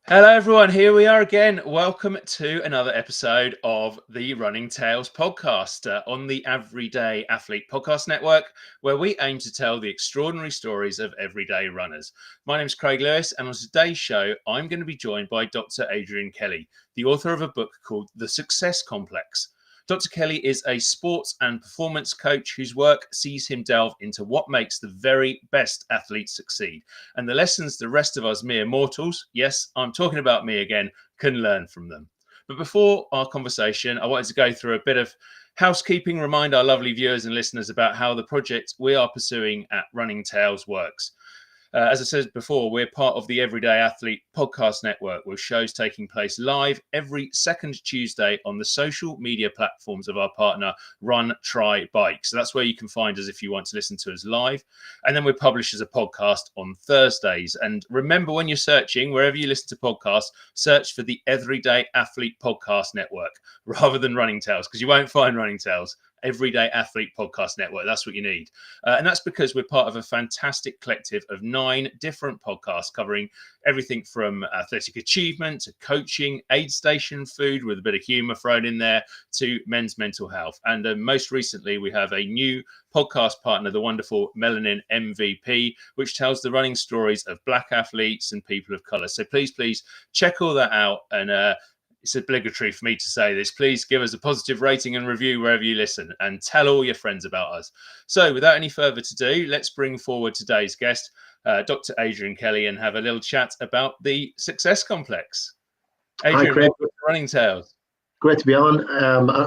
Hello, everyone. Here we are again. Welcome to another episode of the Running Tales podcast on the Everyday Athlete Podcast Network, where we aim to tell the extraordinary stories of everyday runners. My name is Craig Lewis, and on today's show, I'm going to be joined by Dr. Adrian Kelly, the author of a book called The Success Complex. Dr. Kelly is a sports and performance coach whose work sees him delve into what makes the very best athletes succeed and the lessons the rest of us mere mortals, yes, I'm talking about me again, can learn from them. But before our conversation, I wanted to go through a bit of housekeeping, remind our lovely viewers and listeners about how the project we are pursuing at Running Tales works. As I said before, we're part of the Everyday Athlete Podcast Network, with shows taking place live every second Tuesday on the social media platforms of our partner, Run, Try, Bike. So that's where you can find us if you want to listen to us live. And then we're published as a podcast on Thursdays. And remember, when you're searching, wherever you listen to podcasts, search for the Everyday Athlete Podcast Network rather than Running Tales, because you won't find Running Tales. Everyday Athlete Podcast Network. That's what you need. And that's because we're part of a fantastic collective of 9 different podcasts covering everything from athletic achievement to coaching, aid station food with a bit of humor thrown in there, to men's mental health. And most recently, we have a new podcast partner, the wonderful Melanin MVP, which tells the running stories of Black athletes and people of color. So please check all that out. And it's obligatory for me to say this. Please give us a positive rating and review wherever you listen, and tell all your friends about us. So without any further ado, let's bring forward today's guest, Dr. Adrian Kelly, and have a little chat about the Success Complex. Adrian, hi, Craig. Running Tales. Great to be on.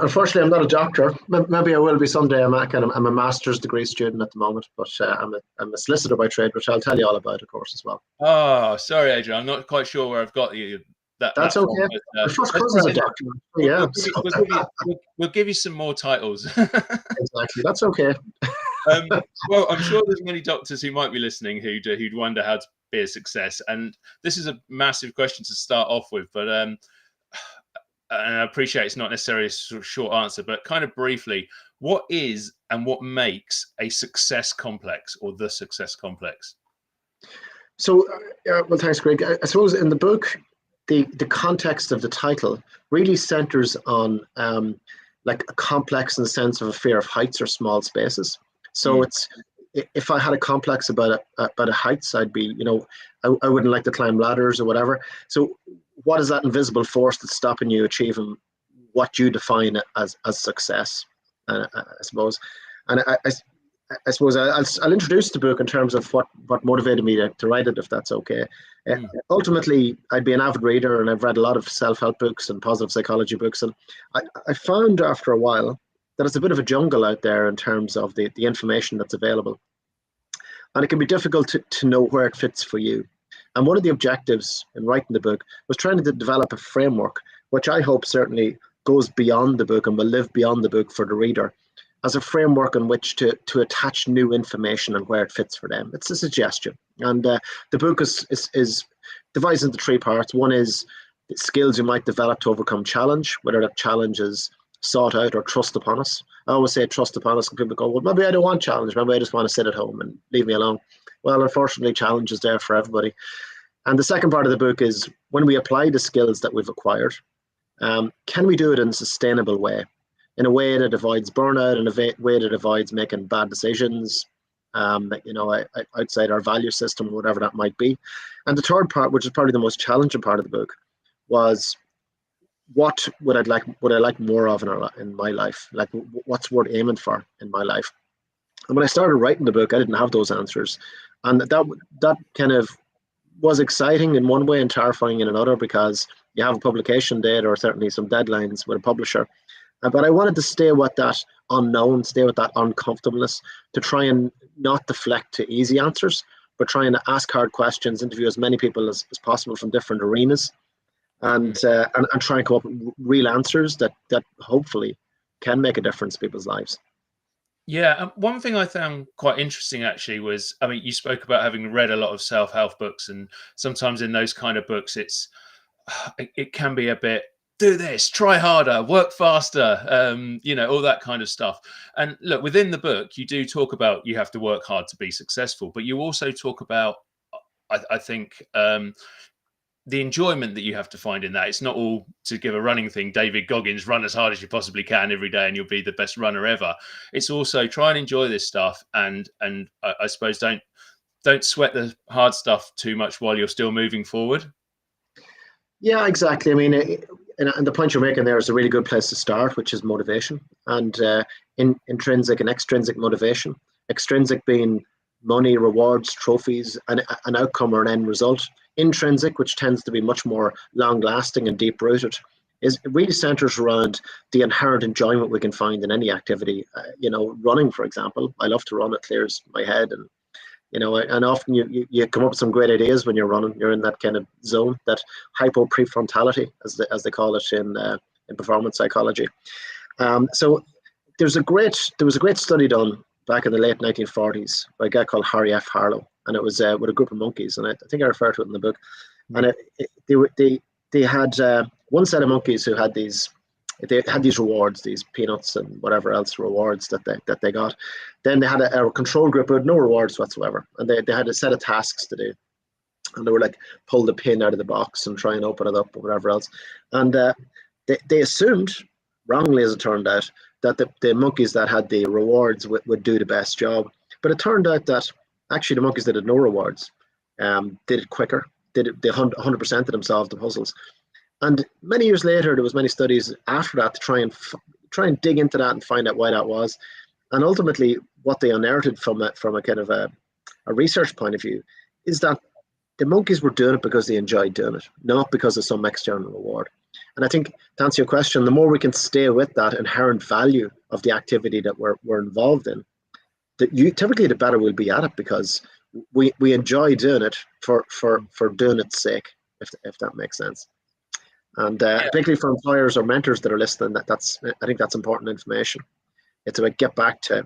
Unfortunately, I'm not a doctor. Maybe I will be someday. I'm a master's degree student at the moment, but I'm a solicitor by trade, which I'll tell you all about, of course, as well. Oh, sorry, Adrian. I'm not quite sure where I've got you. That's okay. My first cousin's a doctor. Yeah. We'll give you some more titles. Exactly. That's okay. Well, I'm sure there's many doctors who might be listening who'd wonder how to be a success. And this is a massive question to start off with, but and I appreciate it's not necessarily a short answer, but kind of briefly, what is and what makes a success complex, or the success complex? So, well, thanks, Greg. I suppose in the book, the context of the title really centers on like a complex in the sense of a fear of heights or small spaces. So it's, if I had a complex about heights, I'd be, I wouldn't like to climb ladders or whatever. So what is that invisible force that's stopping you achieving what you define as success? I suppose, and I suppose I'll introduce the book in terms of what motivated me to write it, if that's okay. Ultimately, I'd be an avid reader, and I've read a lot of self-help books and positive psychology books, and I found after a while that it's a bit of a jungle out there in terms of the information that's available, and it can be difficult to know where it fits for you. And one of the objectives in writing the book was trying to develop a framework, which I hope certainly goes beyond the book and will live beyond the book for the reader, as a framework in which to attach new information and where it fits for them. It's a suggestion. And the book is divided into 3 parts. One is the skills you might develop to overcome challenge, whether that challenge is sought out or thrust upon us. I always say trust upon us, and people go, well, maybe I don't want challenge. Maybe I just want to sit at home and leave me alone. Well, unfortunately, challenge is there for everybody. And the second part of the book is, when we apply the skills that we've acquired, can we do it in a sustainable way? In a way that avoids burnout, in a way that avoids making bad decisions, outside our value system, whatever that might be. And the third part, which is probably the most challenging part of the book, was what would I like more of in my life? Like, what's worth aiming for in my life? And when I started writing the book, I didn't have those answers, and that kind of was exciting in one way and terrifying in another, because you have a publication date or certainly some deadlines with a publisher. But I wanted to stay with that unknown, stay with that uncomfortableness, to try and not deflect to easy answers, but trying to ask hard questions, interview as many people as possible from different arenas, and try and come up with real answers that hopefully can make a difference in people's lives. Yeah, one thing I found quite interesting actually was, I mean, you spoke about having read a lot of self-help books, and sometimes in those kind of books, it can be a bit, do this, try harder, work faster, all that kind of stuff. And look, within the book, you do talk about you have to work hard to be successful, but you also talk about, I think, the enjoyment that you have to find in that. It's not all, to give a running thing, David Goggins, run as hard as you possibly can every day and you'll be the best runner ever. It's also try and enjoy this stuff, and I suppose don't sweat the hard stuff too much while you're still moving forward. Yeah, exactly. I mean, and the point you're making there is a really good place to start, which is motivation, and intrinsic and extrinsic motivation. Extrinsic being money, rewards, trophies, an outcome or an end result. Intrinsic, which tends to be much more long-lasting and deep-rooted, is it really centers around the inherent enjoyment we can find in any activity. Running, for example. I love to run. It clears my head, and and often you come up with some great ideas when you're running. You're in that kind of zone, that hypo-prefrontality, as they call it in performance psychology. So there was a great study done back in the late 1940s by a guy called Harry F. Harlow, and it was with a group of monkeys, and I think I refer to it in the book. And they had one set of monkeys who had these. They had these rewards, these peanuts and whatever else rewards that they got. Then they had a control group who had no rewards whatsoever, and they had a set of tasks to do. And they were like, pull the pin out of the box and try and open it up or whatever else. And they assumed, wrongly as it turned out, that the monkeys that had the rewards would do the best job. But it turned out that actually the monkeys that had no rewards did it quicker. They 100%ed themselves the puzzles. And many years later, there was many studies after that to try and dig into that and find out why that was. And ultimately, what they unearthed from a kind of a research point of view is that the monkeys were doing it because they enjoyed doing it, not because of some external reward. And I think, to answer your question, the more we can stay with that inherent value of the activity that we're involved in, typically the better we'll be at it, because we enjoy doing it for doing its sake, if that makes sense. And particularly for employers or mentors that are listening, I think that's important information. It's about get back to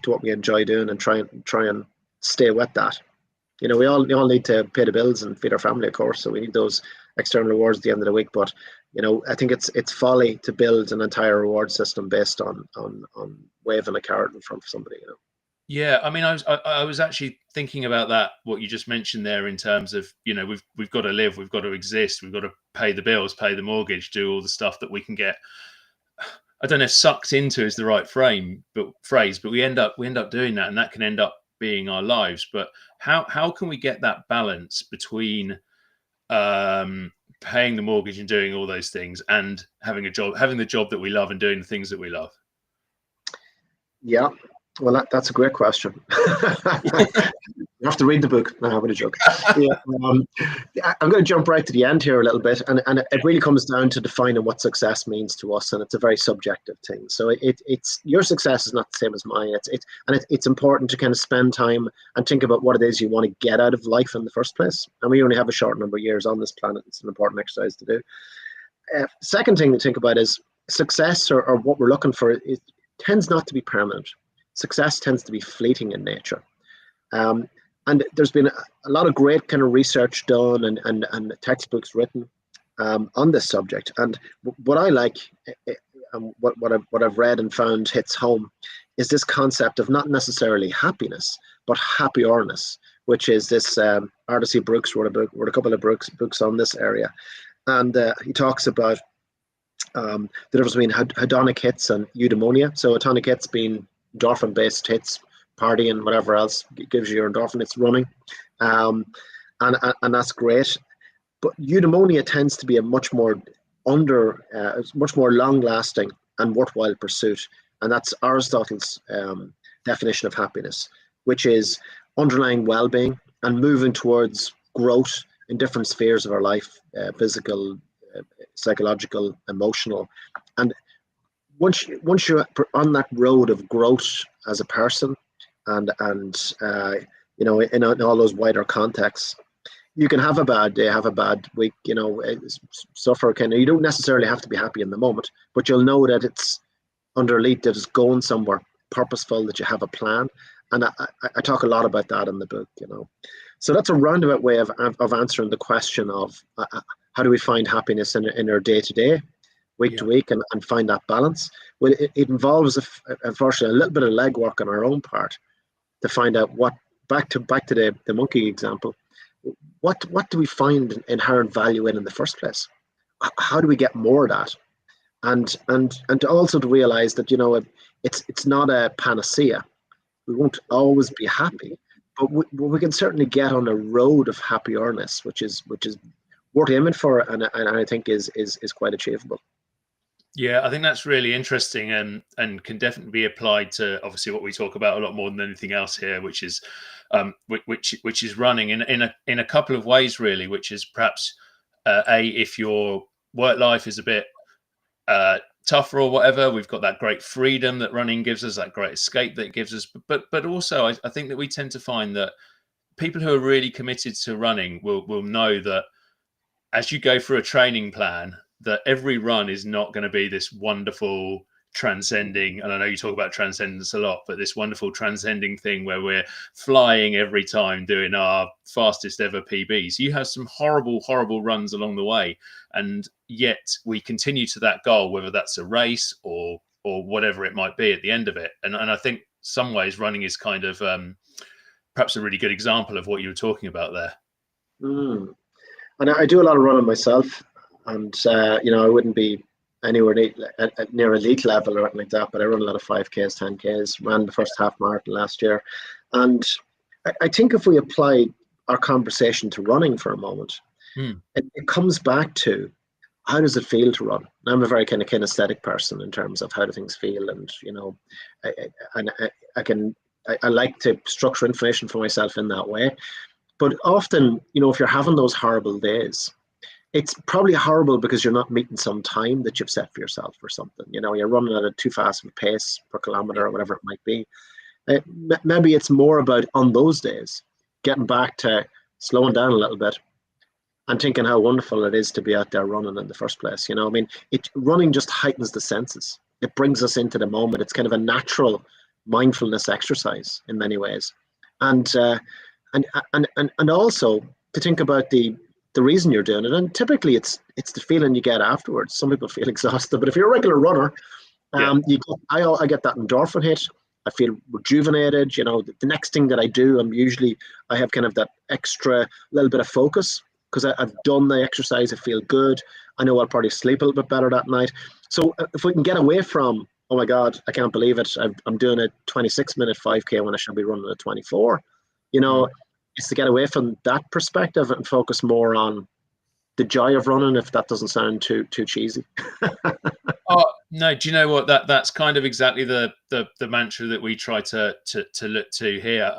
what we enjoy doing and try and stay with that. We all need to pay the bills and feed our family, of course, so we need those external rewards at the end of the week. But I think it's folly to build an entire reward system based on waving a carrot in front of somebody. Yeah, I mean, I was actually thinking about that, what you just mentioned there, in terms of, we've got to live, we've got to exist, we've got to pay the bills, pay the mortgage, do all the stuff that we can get. I don't know if sucked into is the right phrase, but we end up doing that, and that can end up being our lives. But how can we get that balance between paying the mortgage and doing all those things, and having the job that we love and doing the things that we love? Yeah. Well, that's a great question. You have to read the book. No, I'm going to joke. Yeah, I'm going to jump right to the end here a little bit, and it really comes down to defining what success means to us, and it's a very subjective thing. So it's your success is not the same as mine. It's important to kind of spend time and think about what it is you want to get out of life in the first place. And we only have a short number of years on this planet. It's an important exercise to do. Second thing to think about is success, or what we're looking for. It tends not to be permanent. Success tends to be fleeting in nature. And there's been a lot of great kind of research done and textbooks written on this subject. And what I like, what I've read and found hits home, is this concept of not necessarily happiness, but happiness, which is this Arthur C. Brooks wrote a couple of books on this area. And he talks about the difference between hedonic hits and eudaimonia. So hedonic hits being endorphin-based hits, partying, whatever else gives you your endorphin. It's running, and that's great. But eudaimonia tends to be a much more long-lasting and worthwhile pursuit, and that's Aristotle's definition of happiness, which is underlying well-being and moving towards growth in different spheres of our life: physical, psychological, emotional, and once you're on that road of growth as a person, and in all those wider contexts, you can have a bad day, have a bad week, suffer kind of. You don't necessarily have to be happy in the moment, but you'll know that it's underneath, that it's going somewhere purposeful, that you have a plan. And I talk a lot about that in the book, So that's a roundabout way of answering the question of how do we find happiness in our day-to-day, week to week, and find that balance. Well, it involves, unfortunately, a little bit of legwork on our own part to find out what, back to the monkey example, what do we find inherent value in the first place? How do we get more of that? And also to realize that, it's not a panacea. We won't always be happy, but we can certainly get on a road of happiness, which is worth aiming for, and I think is quite achievable. Yeah, I think that's really interesting, and can definitely be applied to obviously what we talk about a lot more than anything else here, which is which is running in a couple of ways really, which is perhaps if your work life is a bit tougher or whatever, we've got that great freedom that running gives us, that great escape that it gives us, but also I think that we tend to find that people who are really committed to running will know that as you go through a training plan, that every run is not going to be this wonderful transcending, and I know you talk about transcendence a lot, but this wonderful transcending thing where we're flying every time doing our fastest ever PBs. You have some horrible runs along the way, and yet we continue to that goal, whether that's a race or whatever it might be at the end of it. And I think some ways running is kind of perhaps a really good example of what you were talking about there. Mm. And I do a lot of running myself, and I wouldn't be anywhere near elite level or anything like that, but I run a lot of 5Ks, 10Ks, ran the first half marathon last year. And I think if we apply our conversation to running for a moment, it comes back to, how does it feel to run? I'm a very kind of kinesthetic person in terms of how do things feel, and I like to structure information for myself in that way. But often, if you're having those horrible days, it's probably horrible because you're not meeting some time that you've set for yourself or something. You're running at a too fast of a pace per kilometer or whatever it might be. Maybe it's more about, on those days, getting back to slowing down a little bit and thinking how wonderful it is to be out there running in the first place. Running just heightens the senses. It brings us into the moment. It's kind of a natural mindfulness exercise in many ways. And also to think about the reason you're doing it, and typically it's the feeling you get afterwards. Some people feel exhausted, but if you're a regular runner, I get that endorphin hit. I feel rejuvenated. The next thing that I do, I have kind of that extra little bit of focus because I've done the exercise. I feel good. I know I'll probably sleep a little bit better that night. So if we can get away from, oh my God, I can't believe it, I'm doing a 26-minute 5K when I should be running a 24, is to get away from that perspective and focus more on the joy of running, if that doesn't sound too cheesy. Oh no, do you know what, that's kind of exactly the mantra that we try to look to here.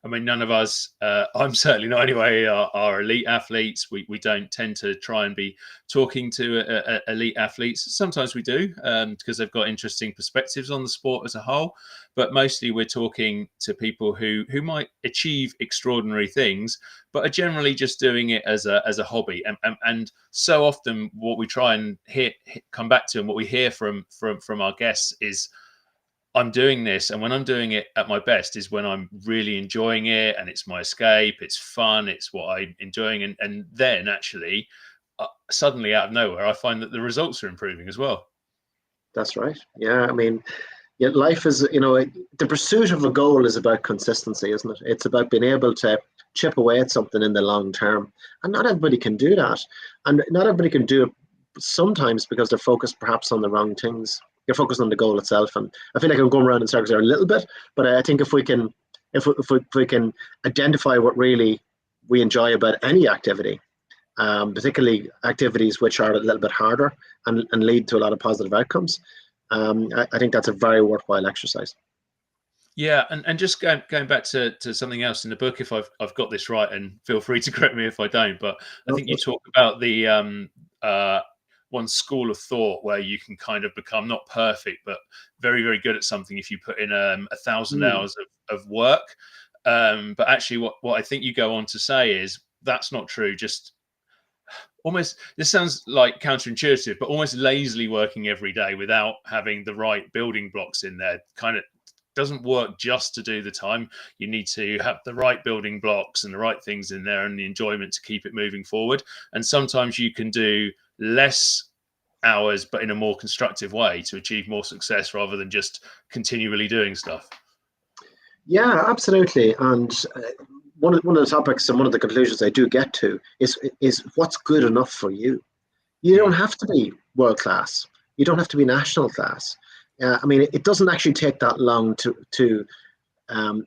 I mean, none of us, I'm certainly not anyway, are elite athletes. We don't tend to try and be talking to elite athletes. Sometimes we do, because they've got interesting perspectives on the sport as a whole, but mostly we're talking to people who might achieve extraordinary things, but are generally just doing it as a hobby. And so often what we try and come back to, and what we hear from our guests is, I'm doing this, and when I'm doing it at my best is when I'm really enjoying it, and it's my escape, it's fun, it's what I'm enjoying, and then actually suddenly out of nowhere I find that the results are improving as well. That's right. Yeah, I mean, life is, the pursuit of a goal is about consistency, isn't it? It's about being able to chip away at something in the long term, and not everybody can do that, and not everybody can do it sometimes because they're focused perhaps on the wrong things. You're focused on the goal itself, and I feel like I'm going around in circles there a little bit, but I think if we can identify what really we enjoy about any activity, particularly activities which are a little bit harder and lead to a lot of positive outcomes, I think that's a very worthwhile exercise. Yeah, and just going back to something else in the book, if I've got this right, and feel free to correct me if I don't, but I think you talk about the one school of thought where you can kind of become not perfect, but very, very good at something if you put in 1,000 hours of work. But actually, what I think you go on to say is that's not true. Just almost, this sounds like counterintuitive, but almost lazily working every day without having the right building blocks in there kind of doesn't work just to do the time. You need to have the right building blocks and the right things in there and the enjoyment to keep it moving forward. And sometimes you can do less hours, but in a more constructive way to achieve more success rather than just continually doing stuff. Yeah, absolutely. And one of the topics and one of the conclusions I do get to is what's good enough for you. You don't have to be world class. You don't have to be national class. I mean, it doesn't actually take that long to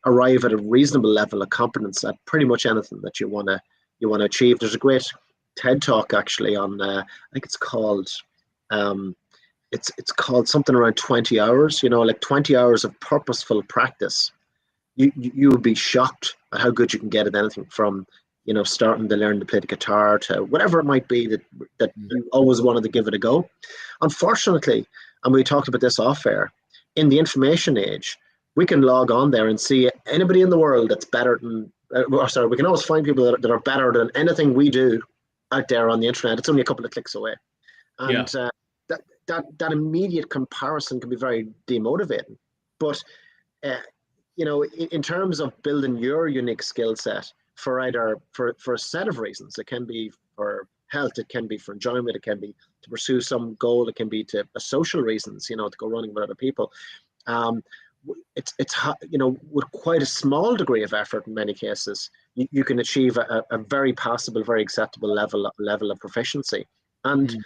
arrive at a reasonable level of competence at pretty much anything that you want to achieve. There's a great TED talk actually on I think it's called it's called something around 20 hours. You know, like 20 hours of purposeful practice. You would be shocked at how good you can get at anything from, you know, starting to learn to play the guitar to whatever it might be that you always wanted to give it a go. Unfortunately, and we talked about this off air, in the information age, we can log on there and see anybody in the world that's better than, we can always find people that are better than anything we do out there on the internet. It's only a couple of clicks away. And that immediate comparison can be very demotivating. But, you know, in terms of building your unique skill set for a set of reasons, it can be for health, it can be for enjoyment, it can be to pursue some goal, it can be to social reasons, you know, to go running with other people. It's you know, with quite a small degree of effort in many cases, you can achieve a very passable, very acceptable level of proficiency. And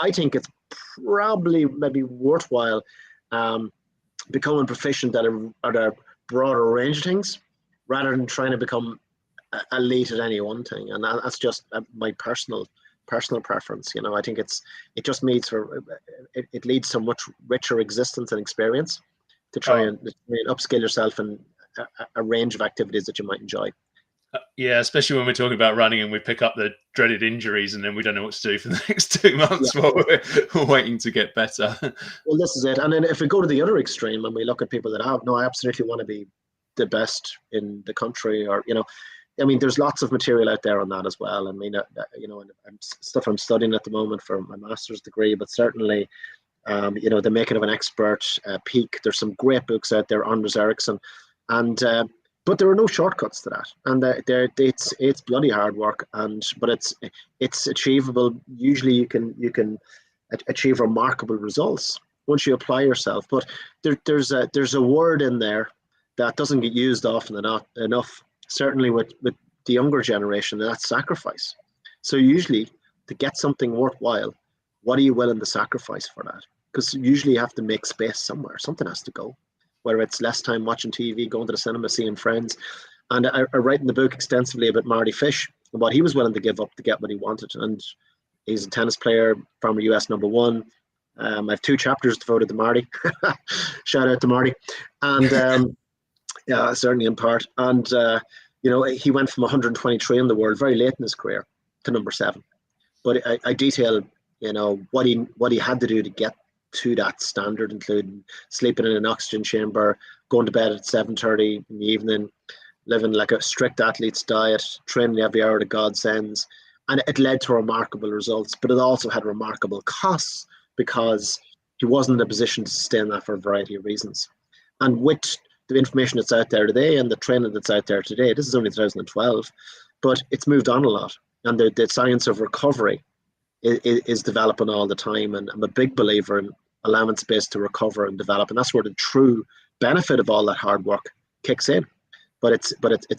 I think it's probably maybe worthwhile becoming proficient at a broader range of things rather than trying to become elite at any one thing. And that's just my personal preference. You know, I think it just means it leads to much richer existence and experience to try and upskill yourself in a range of activities that you might enjoy. Yeah, especially when we're talking about running and we pick up the dreaded injuries and then we don't know what to do for the next 2 months while we're waiting to get better. Well, this is it. And then if we go to the other extreme and we look at people that I absolutely want to be the best in the country, or, you know, I mean, there's lots of material out there on that as well. I mean, you know, stuff I'm studying at the moment for my master's degree, but certainly, you know, The Making of an Expert, Peak. There's some great books out there, Anders Ericsson, and but there are no shortcuts to that, and it's bloody hard work, but it's achievable. Usually, you can achieve remarkable results once you apply yourself. But there's a word in there that doesn't get used often enough. Certainly with the younger generation, and that's sacrifice. So usually, to get something worthwhile, what are you willing to sacrifice for that? Because usually you have to make space somewhere. Something has to go. Whether it's less time watching TV, going to the cinema, seeing friends. And I write in the book extensively about Marty Fish and what he was willing to give up to get what he wanted. And he's a tennis player, former US #1. I have 2 chapters devoted to Marty. Shout out to Marty. And yeah, certainly in part. And you know, he went from 123 in the world very late in his career to number 7. But I detail, you know, what he had to do to get to that standard, including sleeping in an oxygen chamber, going to bed at 7:30 in the evening, living like a strict athlete's diet, training every hour that God sends. And it led to remarkable results, but it also had remarkable costs because he wasn't in a position to sustain that for a variety of reasons. And with the information that's out there today and the training that's out there today, this is only 2012, but it's moved on a lot. And the science of recovery is developing all the time. And I'm a big believer in allowing space to recover and develop. And that's where the true benefit of all that hard work kicks in. But it's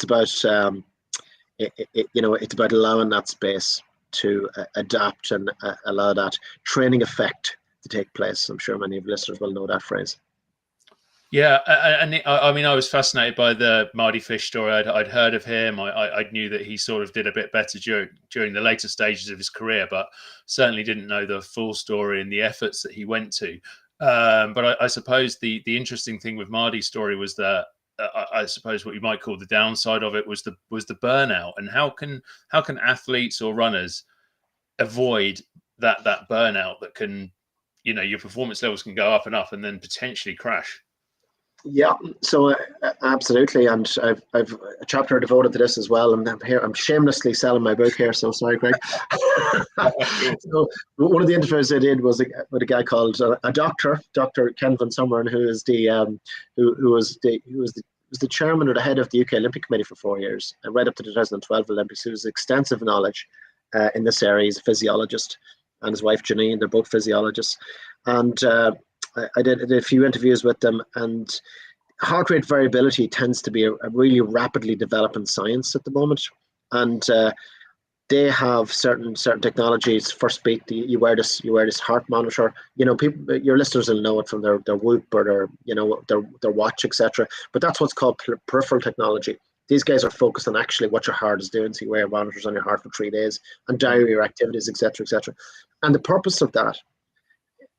about, you know, it's about allowing that space to adapt and allow that training effect to take place. I'm sure many of your listeners will know that phrase. Yeah, and I mean, I was fascinated by the Marty Fish story. I'd heard of him. I knew that he sort of did a bit better during the later stages of his career, but certainly didn't know the full story and the efforts that he went to. But I suppose the interesting thing with Marty's story was that I suppose what you might call the downside of it was the burnout. And how can athletes or runners avoid that burnout that can, you know, your performance levels can go up and then potentially crash? Yeah, so absolutely, and I've a chapter devoted to this as well. And I'm shamelessly selling my book here, so sorry, Greg. So one of the interviews I did was with a guy called Dr. Ken Van Summeren, who is who was the chairman or the head of the UK Olympic Committee for 4 years, right up to the 2012 Olympics. He has extensive knowledge in this area. He's a physiologist, and his wife Janine, they're both physiologists, and I did a few interviews with them, and heart rate variability tends to be a really rapidly developing science at the moment, and they have certain technologies. First beat, you wear this heart monitor. People, your listeners will know it from their Whoop or their watch, etc. But that's what's called peripheral technology. These guys are focused on actually what your heart is doing. So you wear monitors on your heart for 3 days and diary your activities, etc., etc. And the purpose of that,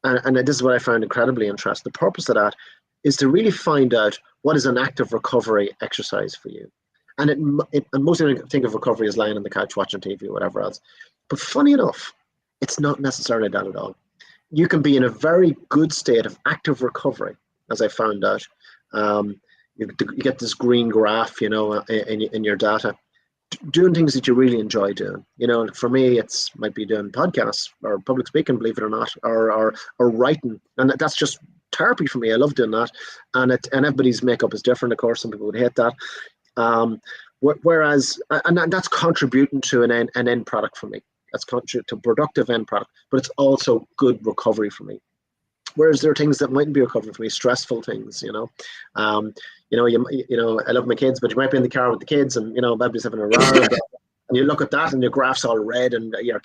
and this is what I found incredibly interesting, the purpose of that is to really find out what is an active recovery exercise for you. And and most people think of recovery as lying on the couch watching TV or whatever else. But funny enough, it's not necessarily that at all. You can be in a very good state of active recovery, as I found out. You get this green graph, in your data, doing things that you really enjoy doing. For me, might be doing podcasts or public speaking, believe it or not, or writing, and that's just therapy for me. I love doing that, and everybody's makeup is different, of course. Some people would hate that. Whereas, and that's contributing to an end product for me. That's contributing to a productive end product, but it's also good recovery for me. Whereas there are things that mightn't be recovery for me, stressful things. I love my kids, but you might be in the car with the kids, and baby's having a row, and you look at that, and your graph's all red, and your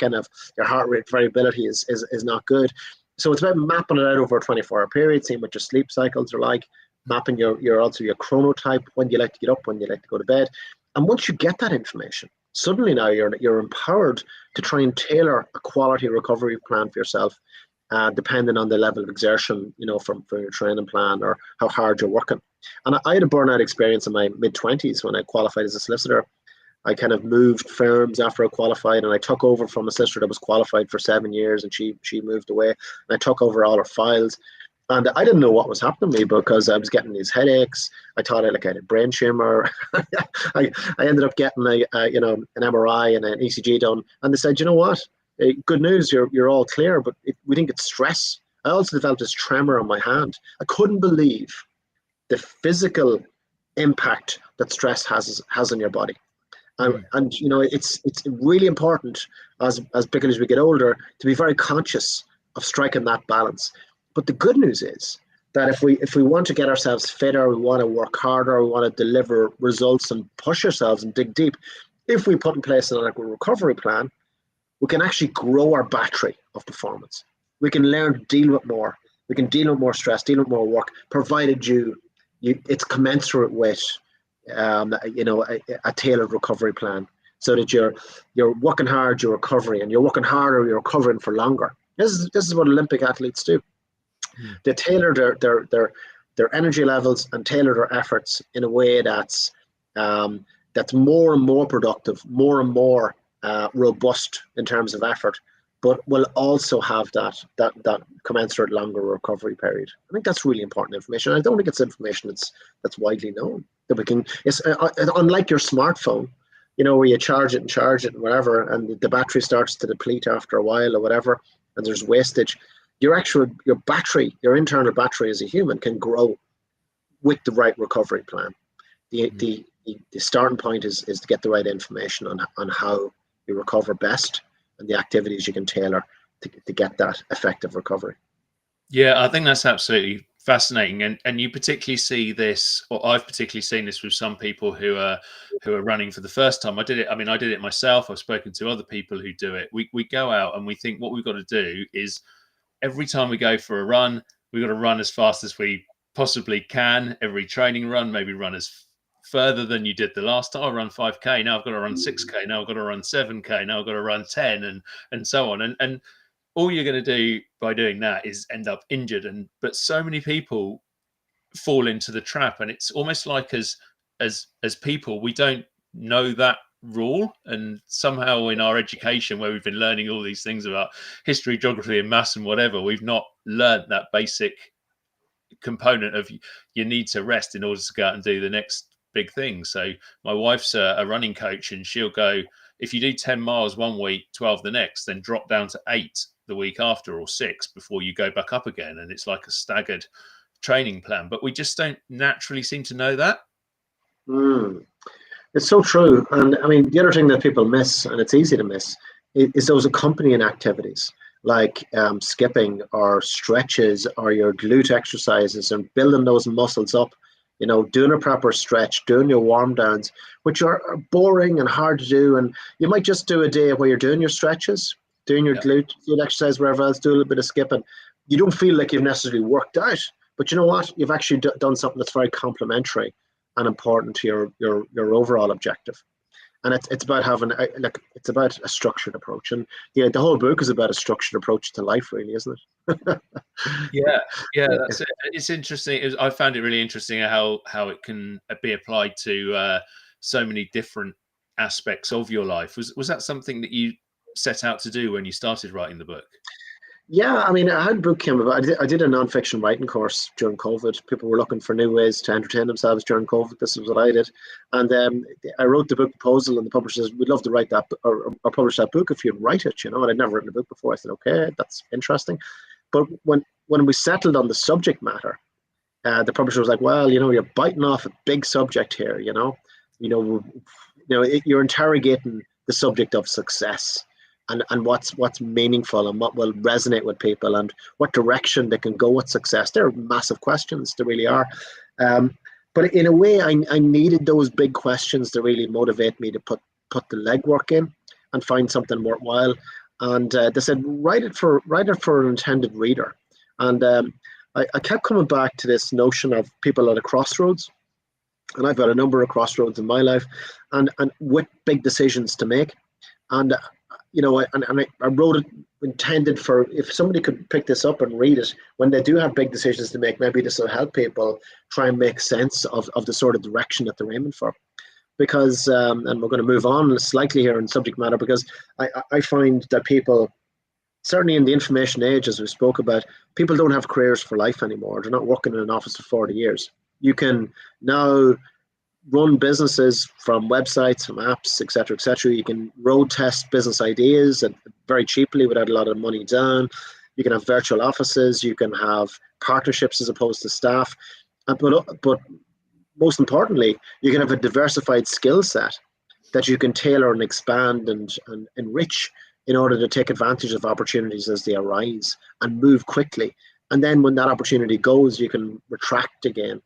heart rate variability is not good. So it's about mapping it out over a 24-hour period, seeing what your sleep cycles are like, mapping your chronotype, when you like to get up, when you like to go to bed. And once you get that information, suddenly now you're empowered to try and tailor a quality recovery plan for yourself, depending on the level of exertion, from your training plan or how hard you're working. And I had a burnout experience in my mid-20s when I qualified as a solicitor. I kind of moved firms after I qualified, and I took over from a solicitor that was qualified for 7 years, and she moved away, and I took over all her files. And I didn't know what was happening to me because I was getting these headaches. I thought I had a brain tumor. I ended up getting an MRI and an ECG done, and they said, you know what? Good news, you're all clear, but we think it's stress. I also developed this tremor on my hand. I couldn't believe the physical impact that stress has on your body. And it's really important particularly as we get older to be very conscious of striking that balance. But the good news is that if we want to get ourselves fitter, we want to work harder, we want to deliver results and push ourselves and dig deep, if we put in place a recovery plan, we can actually grow our battery of performance. We can learn to deal with more. We can deal with more stress, deal with more work, provided it's commensurate with a tailored recovery plan, so that you're working hard, you're recovering, and you're working harder, you're recovering for longer. This is what Olympic athletes do. They tailor their energy levels and tailor their efforts in a way that's more and more productive, more and more robust in terms of effort, but will also have that commensurate longer recovery period. I think that's really important information. I don't think it's information that's widely known. That we can. It's unlike your smartphone, where you charge it and whatever, and the battery starts to deplete after a while or whatever, and there's wastage. Your battery, your internal battery as a human, can grow with the right recovery plan. The starting point is to get the right information on how you recover best and the activities you can tailor to get that effective recovery. Yeah, I think that's absolutely fascinating, and you particularly see this, or I've particularly seen this with some people who are running for the first time. I did it myself. I've spoken to other people who do it. We go out and we think what we've got to do is, every time we go for a run, we've got to run as fast as we possibly can. Every training run, maybe run as further than you did the last time. I run 5K, now I've got to run 6K, now I've got to run 7K, now I've got to run 10, and so on. And all you're going to do by doing that is end up injured. But so many people fall into the trap, and it's almost like as people, we don't know that rule, and somehow in our education, where we've been learning all these things about history, geography and maths and whatever, we've not learned that basic component of you need to rest in order to go out and do the next big thing. So my wife's a running coach, and she'll go, if you do 10 miles one week, 12 the next, then drop down to 8 the week after, or 6 before you go back up again. And it's like a staggered training plan, but we just don't naturally seem to know that. It's so true. And I mean, the other thing that people miss, and it's easy to miss, is those accompanying activities like skipping or stretches or your glute exercises and building those muscles up doing a proper stretch, doing your warm downs, which are boring and hard to do. And you might just do a day where you're doing your stretches, doing your Yeah. glute exercise, wherever else, do a little bit of skipping. You don't feel like you've necessarily worked out, but you know what? You've actually done something that's very complementary and important to your overall objective. And it's about having it's about a structured approach. And the whole book is about a structured approach to life, really, isn't it? Yeah, that's it. It's interesting. I found it really interesting how it can be applied to so many different aspects of your life. Was that something that you set out to do when you started writing the book? Yeah, I mean, how the book came about. I did a non-fiction writing course during COVID. People were looking for new ways to entertain themselves during COVID. This is what I did, and I wrote the book proposal, and the publisher says, "We'd love to write that or publish that book if you'd write it." And I'd never written a book before. I said, "Okay, that's interesting." But when we settled on the subject matter, the publisher was like, "Well, you're biting off a big subject here. You're interrogating the subject of success." And what's meaningful and what will resonate with people and what direction they can go with success. They're massive questions, they really are. But in a way, I needed those big questions to really motivate me to put the legwork in and find something worthwhile. And they said, write it for an intended reader. And I kept coming back to this notion of people at a crossroads. And I've got a number of crossroads in my life and with big decisions to make. And I wrote it intended for if somebody could pick this up and read it when they do have big decisions to make. Maybe this will help people try and make sense of the sort of direction that they're aiming for. Because and we're going to move on slightly here in subject matter, because I find that people, certainly in the information age, as we spoke about, people don't have careers for life anymore. They're not working in an office for 40 years. You can now run businesses from websites, from apps, etc., etc. You can road test business ideas very cheaply without a lot of money down. You can have virtual offices. You can have partnerships as opposed to staff. But most importantly, you can have a diversified skill set that you can tailor and expand and enrich in order to take advantage of opportunities as they arise and move quickly. And then when that opportunity goes, you can retract again.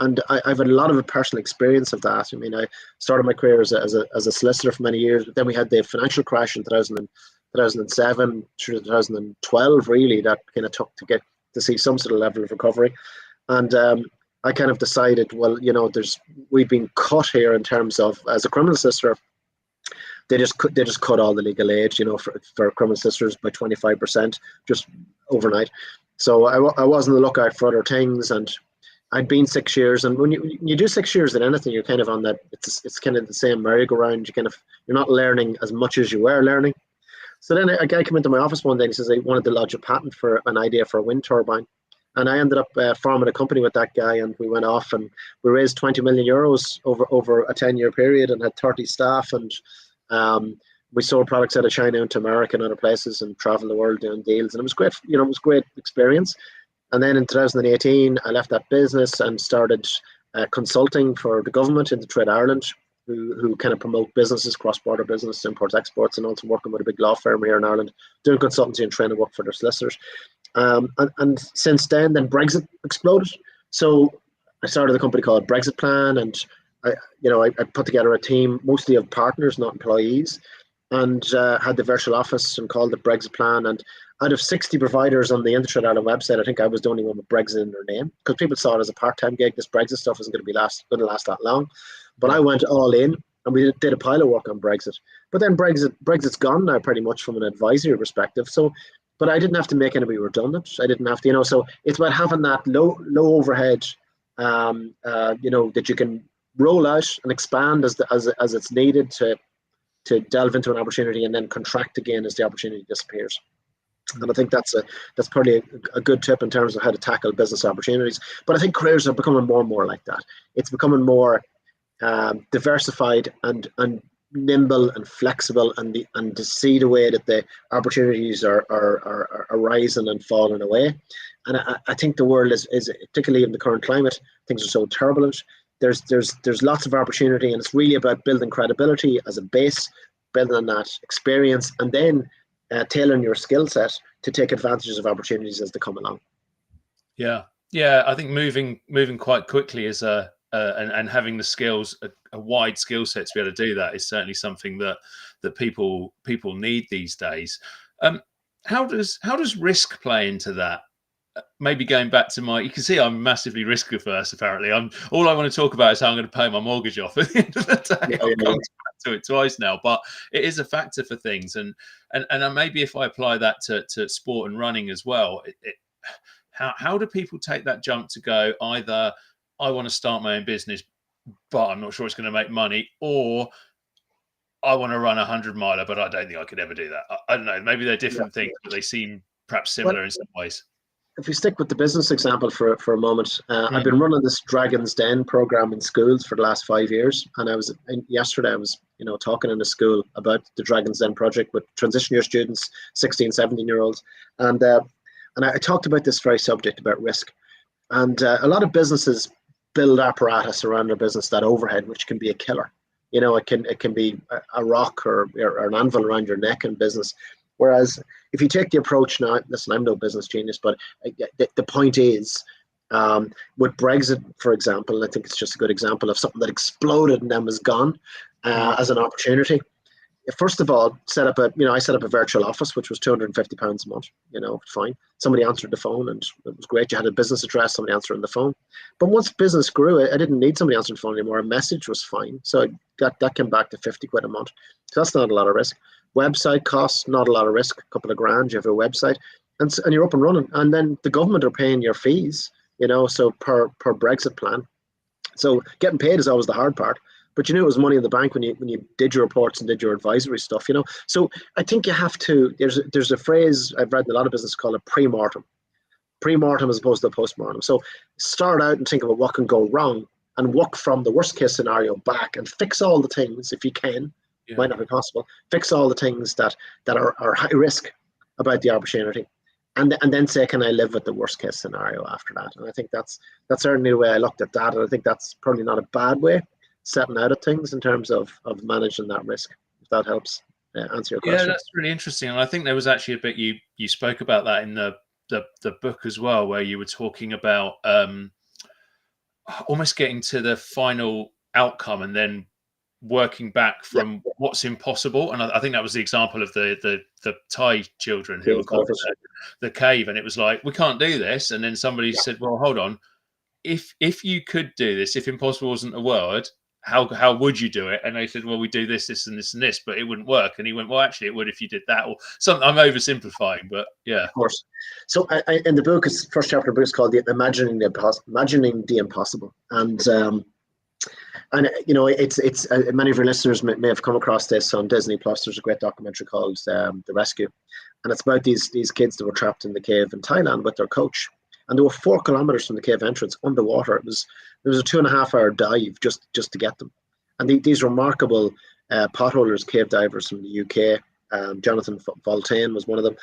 And I've had a lot of personal experience of that. I mean, I started my career as a solicitor for many years. But then we had the financial crash in 2007 through 2012, really, that kind of took to get to see some sort of level of recovery. And I kind of decided, well, we've been cut here in terms of, as a criminal solicitor, they just cut all the legal aid, for criminal solicitors by 25% just overnight. So I was on the lookout for other things, and I'd been 6 years, and when you do 6 years in anything, you're kind of on that. It's kind of the same merry-go-round. You're not learning as much as you were learning. So then a guy came into my office one day and he says he wanted to lodge a patent for an idea for a wind turbine, and I ended up forming a company with that guy, and we went off and we raised 20 million euros over a 10-year period and had 30 staff, and we sold products out of China into America and other places and traveled the world doing deals, and it was great. It was a great experience. And then in 2018, I left that business and started consulting for the government into Trade Ireland, who kind of promote businesses, cross-border business, imports, exports, and also working with a big law firm here in Ireland, doing consultancy and training work for their solicitors. And since then Brexit exploded. So I started a company called Brexit Plan, and I put together a team mostly of partners, not employees, and had the virtual office and called it Brexit Plan. And out of 60 providers on the Intertrade Ireland website, I think I was the only one with Brexit in their name, because people saw it as a part-time gig. This Brexit stuff isn't going to last that long. But I went all in, and we did a pilot work on Brexit. But then Brexit's gone now, pretty much from an advisory perspective. So, but I didn't have to make anybody redundant. I didn't have to, So it's about having that low overhead, that you can roll out and expand as it's needed to delve into an opportunity, and then contract again as the opportunity disappears. And I think that's probably a good tip in terms of how to tackle business opportunities. But I think careers are becoming more and more like that. It's becoming more diversified and nimble and flexible, and to see the way that the opportunities are rising and falling away. And I think the world is, particularly in the current climate, things are so turbulent. There's lots of opportunity, and it's really about building credibility as a base, building on that experience, and then tailoring your skill set to take advantages of opportunities as they come along. Yeah, Yeah, I think moving quite quickly is and having the skills, a wide skill set to be able to do that is certainly something that people need these days. Um, how does risk play into that? Maybe going back to you can see I'm massively risk averse. Apparently, all I want to talk about is how I'm going to pay my mortgage off at the end of the day. Yeah, I've yeah, come back to it twice now, but it is a factor for things, and maybe if I apply that to sport and running as well, how do people take that jump to go either I want to start my own business, but I'm not sure it's going to make money, or I want to run 100 miler, but I don't think I could ever do that. I don't know. Maybe they're yeah. different things, but they seem perhaps Well, similar in some ways. if we stick with the business example for a moment, I've Mm, been running this Dragon's Den program in schools for the last 5 years, and yesterday I was talking in a school about the Dragon's Den project with transition year students, 16, 17-year olds, and I talked about this very subject about risk, and a lot of businesses build apparatus around their business, that overhead, which can be a killer. It can be a rock or an anvil around your neck in business. Whereas if you take the approach now, listen, I'm no business genius, but the point is, with Brexit, for example, I think it's just a good example of something that exploded and then was gone mm, as an opportunity. First of all, I set up a virtual office, which was £250 a month. Fine. Somebody answered the phone, and it was great. You had a business address, somebody answered on the phone. But once business grew, I didn't need somebody answering the phone anymore. A message was fine. So that came back to 50 quid a month. So that's not a lot of risk. Website costs, not a lot of risk. A couple of grand, you have a website, and you're up and running. And then the government are paying your fees. So per Brexit plan. So getting paid is always the hard part. But it was money in the bank when you did your reports and did your advisory stuff. So I think you have to. There's a phrase I've read in a lot of business called a pre-mortem as opposed to a post-mortem. So start out and think about what can go wrong, and work from the worst case scenario back and fix all the things if you can. yeah. Might not be possible. Fix all the things that are high risk about the opportunity, and then say, can I live with the worst case scenario after that? And I think that's certainly the way I looked at that, and I think that's probably not a bad way setting out of things in terms of managing that risk, if that helps answer your Yeah, question. that's really interesting. And I think there was actually a bit you spoke about that in the book as well, where you were talking about almost getting to the final outcome and then working back Yeah, from what's impossible. And I think that was the example of the Thai children who cave were caught divers. in the cave, and it was like, we can't do this. And then somebody Yeah, said, well, hold on, if you could do this, if impossible wasn't a word, how would you do it? And they said, well, we do this, this, and this, and this, but it wouldn't work. And he went, well, actually, it would if you did that, or something. I'm oversimplifying, but yeah, of course. So in the book, first chapter of the book is called Imagining the Impossible, and it's many of your listeners may have come across this on Disney Plus. There's a great documentary called The Rescue, and it's about these kids that were trapped in the cave in Thailand with their coach, and they were 4 kilometers from the cave entrance underwater. It was a 2.5 hour dive just to get them, and these remarkable potholers, cave divers from the UK. Jonathan Voltaine was one of them.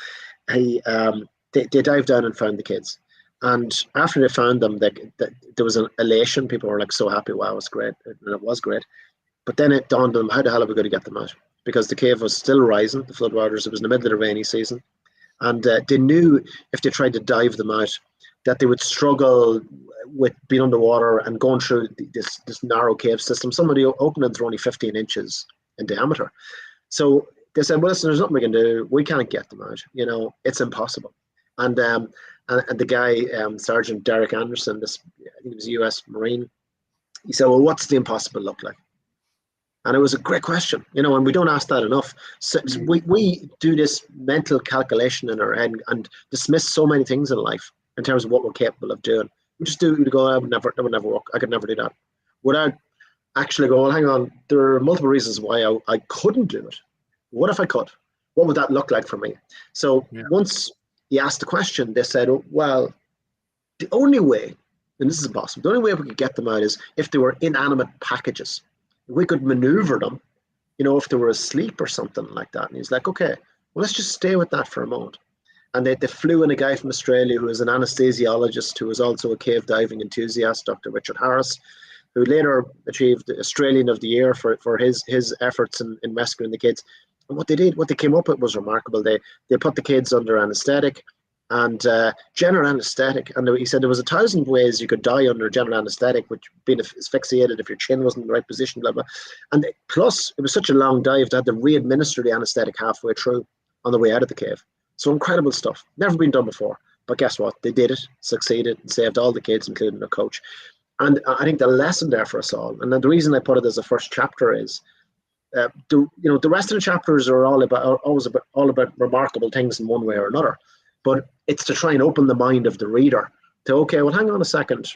They dived down and found the kids. And after they found them, there was an elation. People were like so happy. Wow, it's great. And it was great. But then it dawned on them, how the hell are we going to get them out? Because the cave was still rising, the floodwaters. It was in the middle of the rainy season. And they knew if they tried to dive them out, that they would struggle with being underwater and going through this narrow cave system. Some of the openings are only 15 inches in diameter. So they said, well, listen, there's nothing we can do. We can't get them out. It's impossible. And the guy, Sergeant Derek Anderson, I think he was a US Marine, he said, well, what's the impossible look like? And it was a great question, and we don't ask that enough. So we do this mental calculation in our head and dismiss so many things in life in terms of what we're capable of doing. We just do go, that would never work. I could never do that. Without actually going, well, hang on, there are multiple reasons why I couldn't do it. What if I could? What would that look like for me? So yeah, once he asked the question, they said, oh, well, the only way, and this is impossible, the only way we could get them out is if they were inanimate packages. We could maneuver them, if they were asleep or something like that. And he's like, okay, well, let's just stay with that for a moment. And they flew in a guy from Australia who was an anesthesiologist who was also a cave diving enthusiast, Dr. Richard Harris, who later achieved the Australian of the Year for his efforts in rescuing the kids. And what they came up with was remarkable. They put the kids under anaesthetic. and general anesthetic. And he said there was 1,000 ways you could die under general anesthetic, which being asphyxiated if your chin wasn't in the right position, blah, blah. And plus, it was such a long dive they had to re-administer the anesthetic halfway through on the way out of the cave. So incredible stuff. Never been done before. But guess what? They did it, succeeded, and saved all the kids, including their coach. And I think the lesson there for us all, and then the reason I put it as a first chapter is, the rest of the chapters are always about remarkable things in one way or another, but it's to try and open the mind of the reader to, okay, well, hang on a second.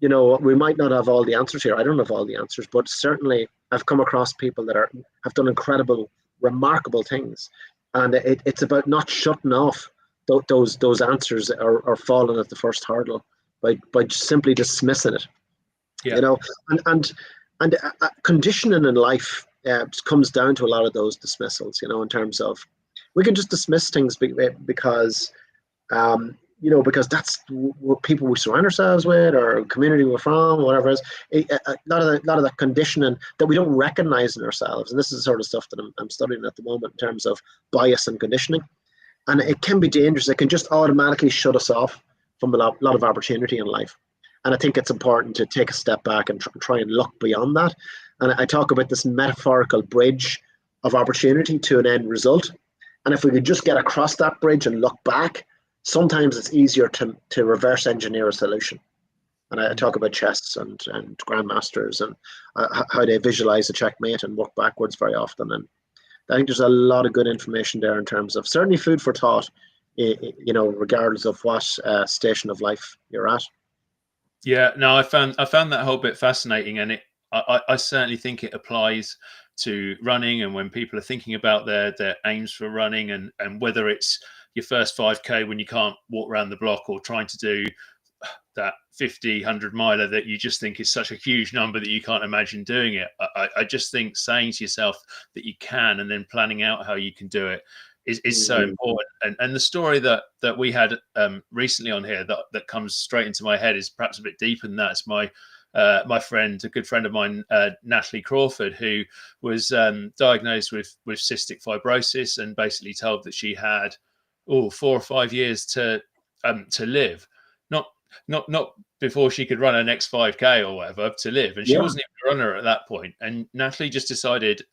We might not have all the answers here. I don't have all the answers, but certainly I've come across people that have done incredible, remarkable things, and it's about not shutting off those answers or falling at the first hurdle by simply dismissing it. Yeah. And conditioning in life comes down to a lot of those dismissals, in terms of we can just dismiss things because that's what people we surround ourselves with or community we're from, whatever it is. A lot of that conditioning that we don't recognize in ourselves. And this is the sort of stuff that I'm studying at the moment in terms of bias and conditioning. And it can be dangerous. It can just automatically shut us off from a lot of opportunity in life. And I think it's important to take a step back and try and look beyond that. And I talk about this metaphorical bridge of opportunity to an end result. And if we could just get across that bridge and look back, sometimes it's easier to reverse engineer a solution. And I talk about chess and grandmasters and how they visualize a checkmate and work backwards very often. And I think there's a lot of good information there in terms of certainly food for thought, regardless of what station of life you're at. Yeah, no, I found that whole bit fascinating, and I certainly think it applies to running, and when people are thinking about their aims for running, and whether it's your first 5K when you can't walk around the block, or trying to do that 50, 100 miler that you just think is such a huge number that you can't imagine doing it. I just think saying to yourself that you can, and then planning out how you can do it is so important. And the story that we had recently on here that comes straight into my head is perhaps a bit deeper than that. It's my friend, a good friend of mine, Natalie Crawford, who was diagnosed with cystic fibrosis and basically told that she had 4 or 5 years to live. Not before she could run her next 5K or whatever, to live. And she wasn't even a runner at that point. And Natalie just decided,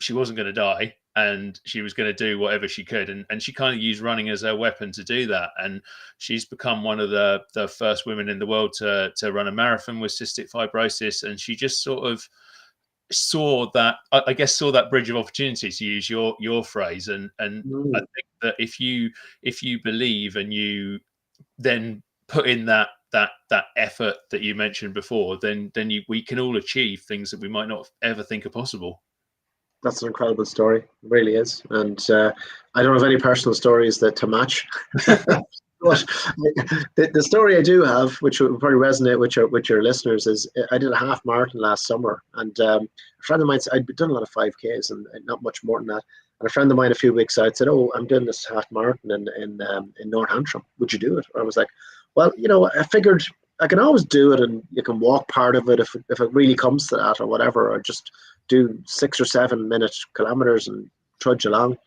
she wasn't going to die, and she was going to do whatever she could. And she kind of used running as her weapon to do that. And she's become one of the first women in the world to run a marathon with cystic fibrosis. And she just sort of saw that bridge of opportunity, to use your phrase. And I think that if you believe and you then put in that effort that you mentioned before, then we can all achieve things that we might not ever think are possible. That's an incredible story. It really is. And I don't have any personal stories to match. But the story I do have, which will probably resonate with your listeners, is I did a half marathon last summer, and a friend of mine said, I'd done a lot of 5Ks and not much more than that. And a friend of mine a few weeks out said, "Oh, I'm doing this half marathon in Northampton. Would you do it?" I was like, "Well, I figured I can always do it, and you can walk part of it if it really comes to that, or whatever, or just do 6 or 7 minute kilometers and trudge along."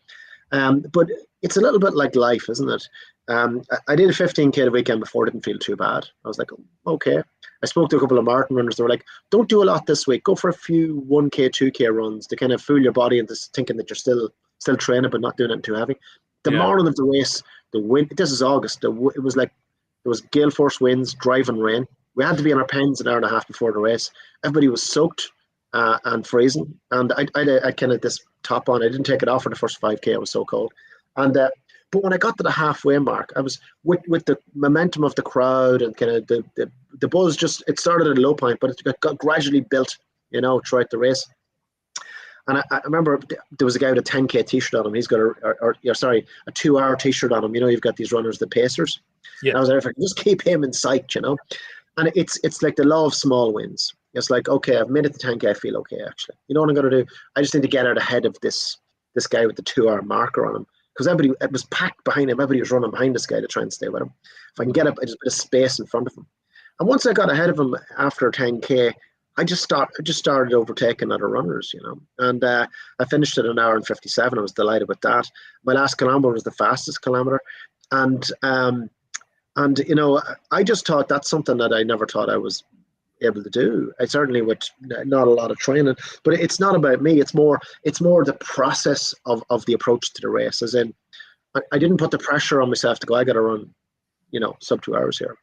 But it's a little bit like life, isn't it? I did a 15K the weekend before. Didn't feel too bad. I was like, okay. I spoke to a couple of marathon runners. They were like, don't do a lot this week. Go for a few 1K, 2K runs to kind of fool your body into thinking that you're still training but not doing it too heavy. The morning of the race, the wind, this is August, it was like, there was gale force winds, driving rain. We had to be in our pens an hour and a half before the race. Everybody was soaked and freezing. And I had kind of this top on. I didn't take it off for the first 5K. It was so cold. And but when I got to the halfway mark, I was with the momentum of the crowd and kind of the buzz. It started at a low point, but it got gradually built, throughout the race. And I remember there was a guy with a 10K t-shirt on him. He's got a 2-hour t-shirt on him. You've got these runners, the pacers. Yeah. And I was like, if I can just keep him in sight, And it's like the law of small wins. It's like, okay, I've made it to 10K. I feel okay, actually. You know what I'm going to do? I just need to get out ahead of this guy with the 2-hour marker on him. Because it was packed behind him. Everybody was running behind this guy to try and stay with him. If I can get up, I just put a space in front of him. And once I got ahead of him after 10K, I just started overtaking other runners, And I finished at 1 hour and 57. I was delighted with that. My last kilometer was the fastest kilometer. And you know, I just thought that's something that I never thought I was able to do. I certainly with not a lot of training, but it's not about me. It's more the process of the approach to the race. As in, I didn't put the pressure on myself to go. I got to run, sub 2 hours here,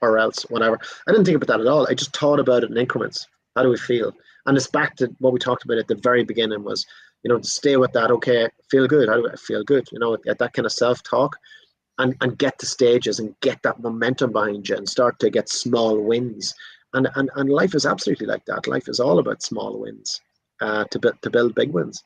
or else whatever. I didn't think about that at all. I just thought about it in increments. How do we feel? And it's back to what we talked about at the very beginning was, to stay with that. Okay, feel good. How do I feel good? At that kind of self-talk, and get the stages and get that momentum behind you and start to get small wins. And life is absolutely like that. Life is all about small wins to build big wins.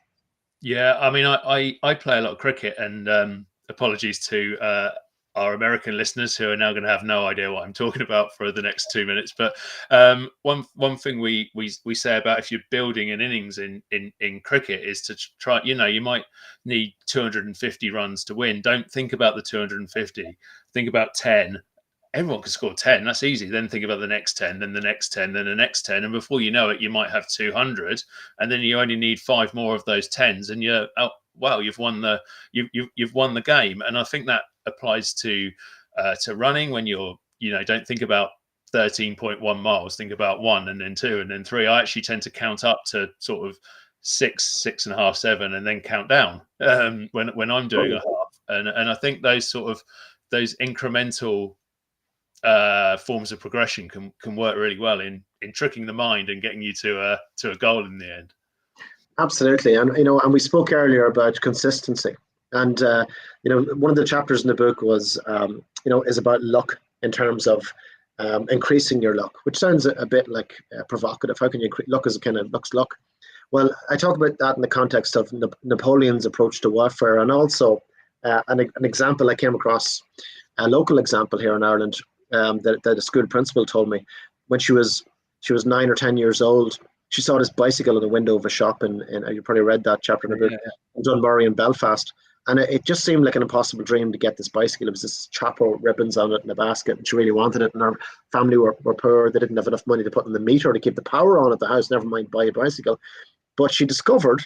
Yeah, I mean, I play a lot of cricket, and apologies to our American listeners who are now going to have no idea what I'm talking about for the next 2 minutes. But one thing we say about if you're building an innings in cricket is to try. You might need 250 runs to win. Don't think about the 250. Think about 10. Everyone can score 10. That's easy. Then think about the next 10, then the next 10, then the next 10. And before you know it, you might have 200. And then you only need 5 more of those 10s. And you're, oh, well, you've won the game. And I think that applies to running when don't think about 13.1 miles, think about 1 and then 2 and then 3. I actually tend to count up to sort of 6.5, 7, and then count down when I'm doing a half. And I think those incremental forms of progression can work really well in tricking the mind and getting you to a goal in the end. Absolutely, and we spoke earlier about consistency, and one of the chapters in the book was is about luck in terms of increasing your luck, which sounds a bit like provocative. How can you luck is a kind of luck's luck? Well, I talk about that in the context of Napoleon's approach to warfare, and also an example I came across, a local example here in Ireland. That a school principal told me when she was 9 or 10 years old. She saw this bicycle in the window of a shop, and you probably read that chapter in the book, in Dunmurry in Belfast. And it just seemed like an impossible dream to get this bicycle. It was this chapel ribbons on it in a basket, and she really wanted it. And her family were poor; they didn't have enough money to put in the meter to keep the power on at the house. Never mind buy a bicycle. But she discovered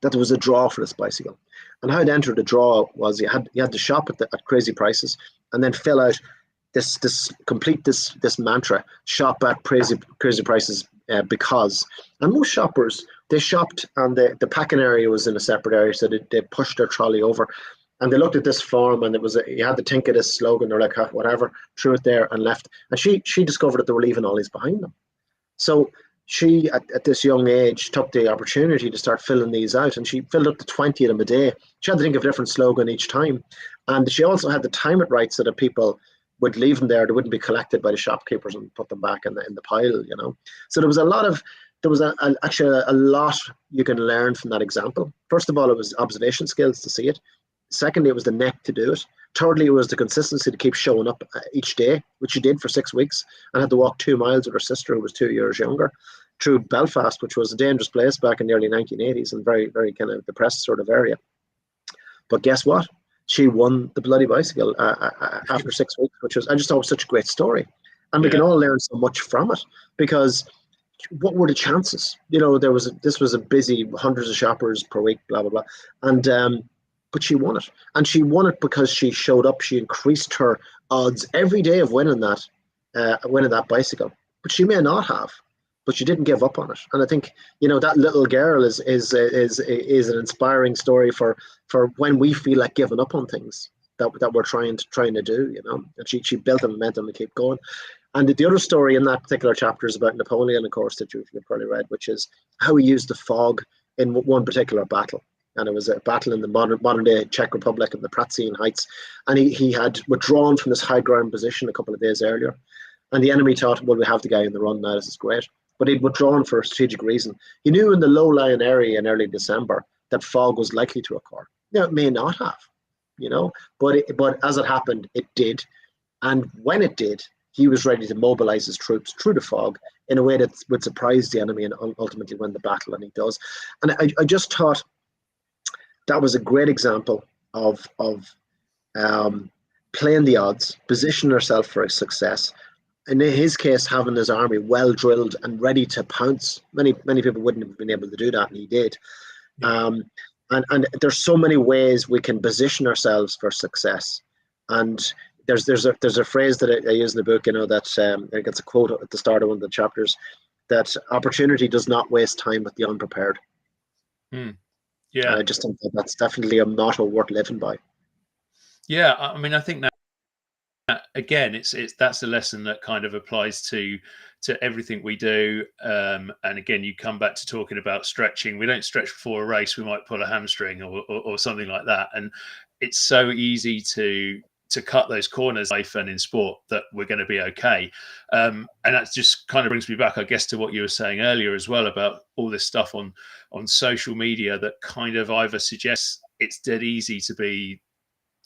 that there was a draw for this bicycle, and how to enter the draw was you had to shop at crazy prices, and then fill out this mantra: shop at crazy prices because. And most shoppers, they shopped, and the packing area was in a separate area, so they pushed their trolley over, and they looked at this form, and you had to think of this slogan. They're like, whatever, threw it there and left. And she discovered that they were leaving all these behind them. So she, at this young age, took the opportunity to start filling these out, and she filled up to 20 of them a day. She had to think of a different slogan each time, and she also had to time it right so that people would leave them there. They wouldn't be collected by the shopkeepers and put them back in the pile, So there was actually a lot you can learn from that example. First of all, it was observation skills to see it. Secondly, it was the neck to do it. Thirdly, it was the consistency to keep showing up each day, which she did for 6 weeks, and had to walk 2 miles with her sister, who was 2 years younger, through Belfast, which was a dangerous place back in the early 1980s and very, very kind of depressed sort of area. But guess what? She won the bloody bicycle after 6 weeks, which was, I just thought, was such a great story. And we can all learn so much from it, because what were the chances? This was a busy, hundreds of shoppers per week, blah, blah, blah. And, but she won it. And she won it because she showed up. She increased her odds every day of winning that bicycle. But she may not have, but she didn't give up on it. And I think, that little girl is an inspiring story for when we feel like giving up on things that we're trying to do, And she built the momentum to keep going. And the other story in that particular chapter is about Napoleon, of course, that you've probably read, which is how he used the fog in one particular battle. And it was a battle in the modern day Czech Republic in the Pratzen Heights. And he had withdrawn from this high ground position a couple of days earlier. And the enemy thought, well, we have the guy in the run now, this is great. But he'd withdrawn for a strategic reason. He knew in the low-lying area in early December that fog was likely to occur. Now, it may not have, but as it happened, it did. And when it did, he was ready to mobilize his troops through the fog in a way that would surprise the enemy and ultimately win the battle, and he does. And I just thought that was a great example of playing the odds, positioning herself for a success. In his case, having his army well drilled and ready to pounce. Many people wouldn't have been able to do that, and he did. And there's so many ways we can position ourselves for success. And there's a phrase that I use in the book, that I think it's a quote at the start of one of the chapters, that opportunity does not waste time with the unprepared. Yeah. And I just think that that's definitely a motto worth living by. Yeah, I mean, I think that again, it's that's a lesson that kind of applies to everything we do. And again, you come back to talking about stretching. We don't stretch before a race; we might pull a hamstring or something like that. And it's so easy to cut those corners in life and in sport that we're going to be okay. And that just kind of brings me back, I guess, to what you were saying earlier as well about all this stuff on social media that kind of either suggests it's dead easy to be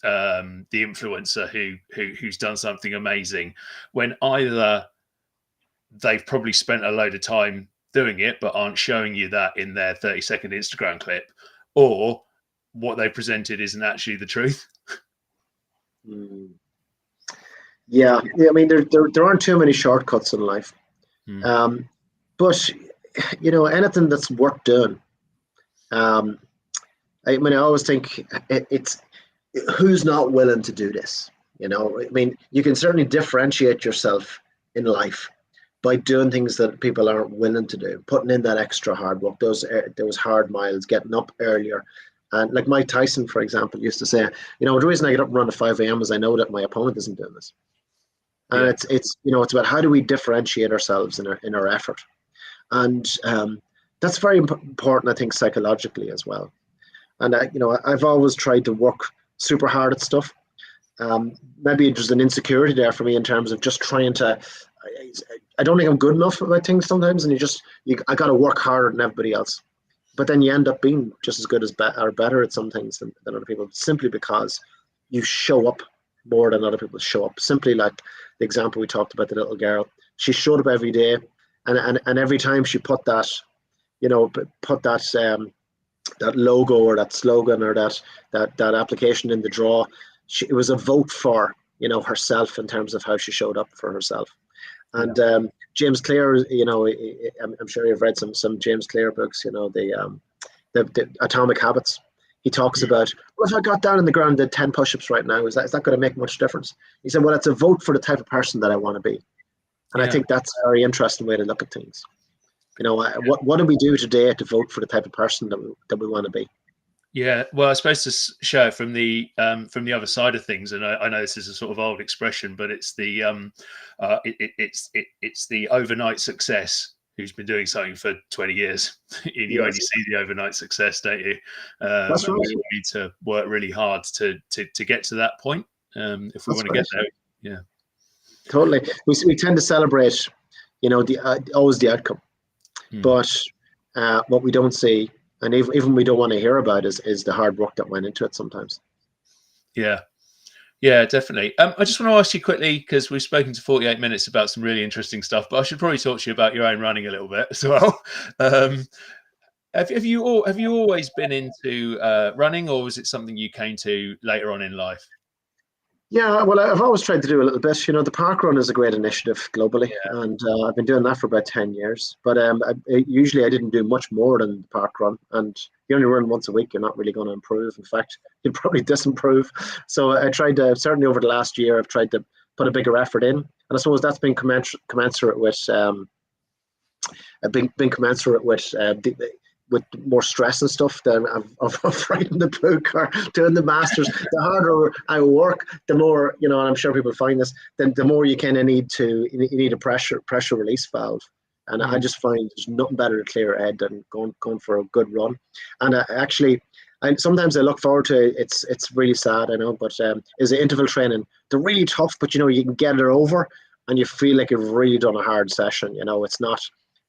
the influencer who's done something amazing, when either they've probably spent a load of time doing it but aren't showing you that in their 30-second Instagram clip, or what they presented isn't actually the truth. Yeah, I mean, there aren't too many shortcuts in life. But anything that's worth doing. I mean, I always think it's who's not willing to do this. I mean, you can certainly differentiate yourself in life by doing things that people aren't willing to do, putting in that extra hard work, those hard miles, getting up earlier. And like Mike Tyson, for example, used to say, the reason I get up and run at 5 a.m. is I know that my opponent isn't doing this. And it's about how do we differentiate ourselves in our effort. And that's very important, I think, psychologically as well. And I've always tried to work super hard at stuff. Maybe there's an insecurity there for me in terms of just trying to. I don't think I'm good enough about things sometimes, and I got to work harder than everybody else. But then you end up being just as good as or better at some things than other people, simply because you show up more than other people show up. Simply like the example we talked about, the little girl, she showed up every day, and every time she put that, that logo or that slogan or that application in the draw, it was a vote for herself in terms of how she showed up for herself. And James Clear, I'm sure you've read some James Clear books. The Atomic Habits. He talks about, well, if I got down on the ground and did 10 push-ups right now, is that going to make much difference? He said, well, it's a vote for the type of person that I want to be. And I think that's a very interesting way to look at things. What do we do today to vote for the type of person that we want to be? Yeah, well, I suppose to show it from the other side of things, and I know this is a sort of old expression, but it's the it's the overnight success who's been doing something for 20 years. And you only see the overnight success, don't you? That's right. We need to work really hard to get to that point if we want to get there. Yeah, totally. We tend to celebrate, always the outcome, but what we don't see. And even we don't want to hear about is the hard work that went into it sometimes. Yeah, definitely. I just want to ask you quickly, because we've spoken to 48 minutes about some really interesting stuff, but I should probably talk to you about your own running a little bit as well. Have you always been into running, or was it something you came to later on in life? Yeah, well, I've always tried to do a little bit. The park run is a great initiative globally, and I've been doing that for about 10 years. But usually I didn't do much more than the park run, and you only run once a week, you're not really going to improve. In fact, you'd probably disimprove. So I tried to, certainly over the last year, I've tried to put a bigger effort in, and I suppose that's been commensurate with with more stress and stuff than of writing the book or doing the masters. The harder I work, the more, and I'm sure people find this, then the more you kind of need a pressure release valve. And I just find there's nothing better to clear your head than going for a good run. And sometimes I look forward to it. It's really sad, I know, but is the interval training. They're really tough, but you can get it over and you feel like you've really done a hard session. It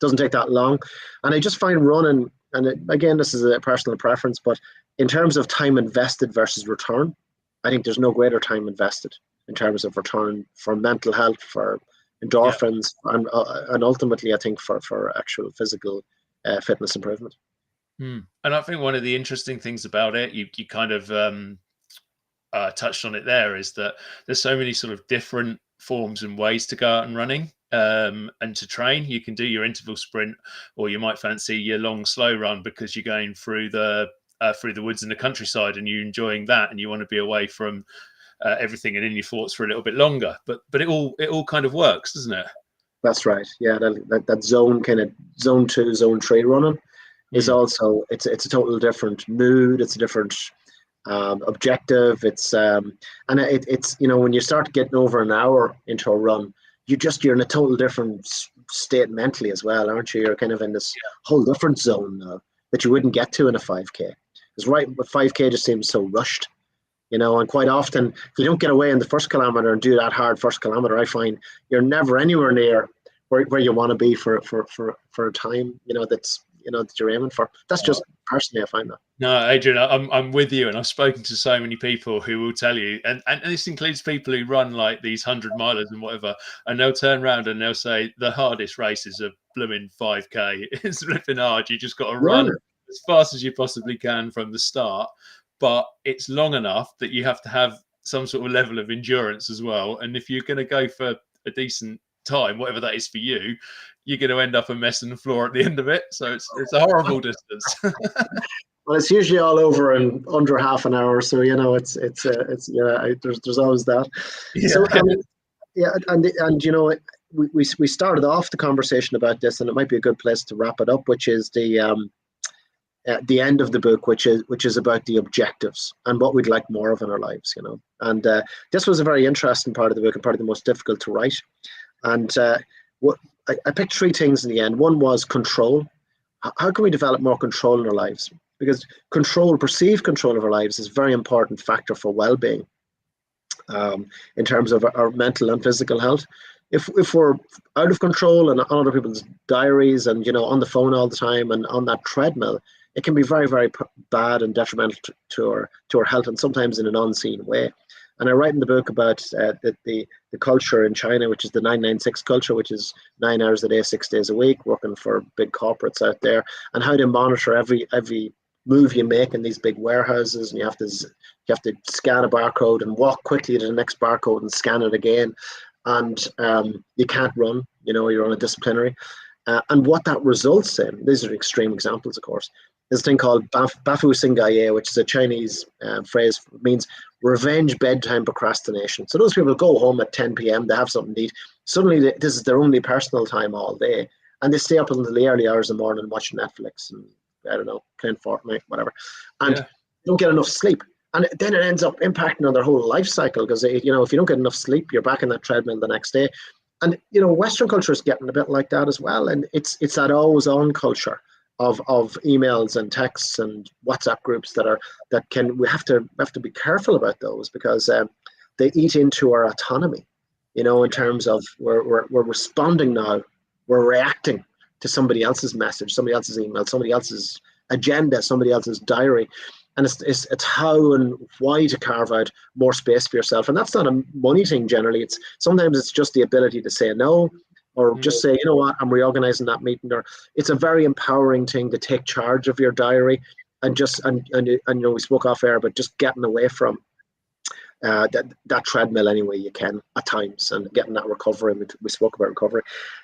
doesn't take that long. And I just find running, and again, this is a personal preference, but in terms of time invested versus return, I think there's no greater time invested in terms of return for mental health, for endorphins, and ultimately, I think for actual physical fitness improvement. And I think one of the interesting things about it, you kind of touched on it there, is that there's so many sort of different forms and ways to go out and running. And to train, you can do your interval sprint, or you might fancy your long slow run because you're going through the through the woods and the countryside, and you're enjoying that, and you want to be away from everything and in your thoughts for a little bit longer. But it all kind of works, doesn't it? That's right. Yeah, that zone, kind of zone 2, zone 3 running is Mm. also, it's a total different mood. It's a different objective. It's when you start getting over an hour into a run, you're in a total different state mentally as well, aren't you? You're kind of in this whole different zone now that you wouldn't get to in a 5K. Because right, 5K just seems so rushed. And quite often, if you don't get away in the first kilometer and do that hard first kilometer, I find you're never anywhere near where you want to be for a time, that you're aiming for. That's just personally, I find that. No, Adrian, I'm with you, and I've spoken to so many people who will tell you, and this includes people who run like these 100-milers and whatever, and they'll turn around and they'll say the hardest races are blooming 5K. It's flipping hard. You just got to run as fast as you possibly can from the start, but it's long enough that you have to have some sort of level of endurance as well. And if you're going to go for a decent time, whatever that is for you, you're going to end up a mess on the floor at the end of it. So it's a horrible distance. Well, it's usually all over in under half an hour, so it's there's always that. Yeah. So we started off the conversation about this, and it might be a good place to wrap it up, which is the end of the book, which is about the objectives and what we'd like more of in our lives, And this was a very interesting part of the book and probably the most difficult to write. And I picked 3 things in the end. One was control. How can we develop more control in our lives? Because perceived control of our lives is a very important factor for well-being in terms of our mental and physical health. If we're out of control and on other people's diaries and on the phone all the time and on that treadmill, it can be very, very bad and detrimental to our health, and sometimes in an unseen way. And I write in the book about the culture in China, which is the 996 culture, which is 9 hours a day, 6 days a week, working for big corporates out there, and how they monitor every move you make in these big warehouses, and you have to scan a barcode and walk quickly to the next barcode and scan it again, and you can't run. You're on a disciplinary, and what that results in. These are extreme examples, of course. There's a thing called Bafu Singaye, which is a Chinese phrase, means revenge bedtime procrastination. So those people go home at 10 p.m., they have something to eat. Suddenly, this is their only personal time all day. And they stay up until the early hours of the morning watching Netflix and, I don't know, playing Fortnite, whatever. And don't get enough sleep. And then it ends up impacting on their whole life cycle because, if you don't get enough sleep, you're back in that treadmill the next day. And, Western culture is getting a bit like that as well. And it's that always-on culture of emails and texts and WhatsApp groups we have to be careful about those because they eat into our autonomy, in terms of we're responding now, we're reacting to somebody else's message, somebody else's email, somebody else's agenda, somebody else's diary. And it's how and why to carve out more space for yourself. And that's not a money thing generally. Sometimes it's just the ability to say no, or just say, what, I'm reorganizing that meeting. Or it's a very empowering thing to take charge of your diary and we spoke off air, but just getting away from that treadmill any way you can at times and getting that recovery. We spoke about recovery.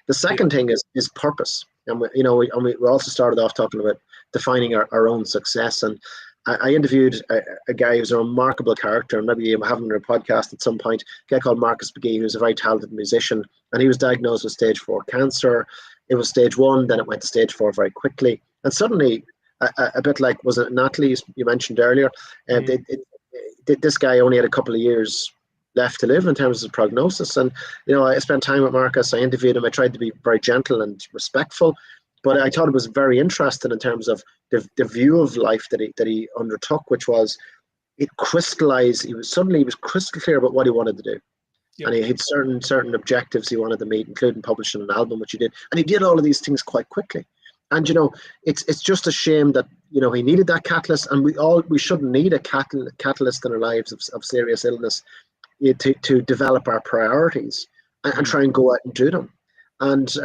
The second thing is purpose. And we also started off talking about defining our own success. And I interviewed a guy who's a remarkable character, and maybe you have him on a podcast at some point, a guy called Marcus McGee, who's a very talented musician, and he was diagnosed with stage 4 cancer. It was stage 1, then it went to stage 4 very quickly. And suddenly, a bit like, was it Natalie you mentioned earlier, this guy only had a couple of years left to live in terms of prognosis. And, I spent time with Marcus, I interviewed him, I tried to be very gentle and respectful, but I thought it was very interesting in terms of the view of life that he undertook, which was it crystallized. He was crystal clear about what he wanted to do. Yep. And he had certain objectives he wanted to meet, including publishing an album, which he did. And he did all of these things quite quickly. And, it's just a shame that, he needed that catalyst, and we shouldn't need a catalyst in our lives of serious illness to develop our priorities and try and go out and do them. And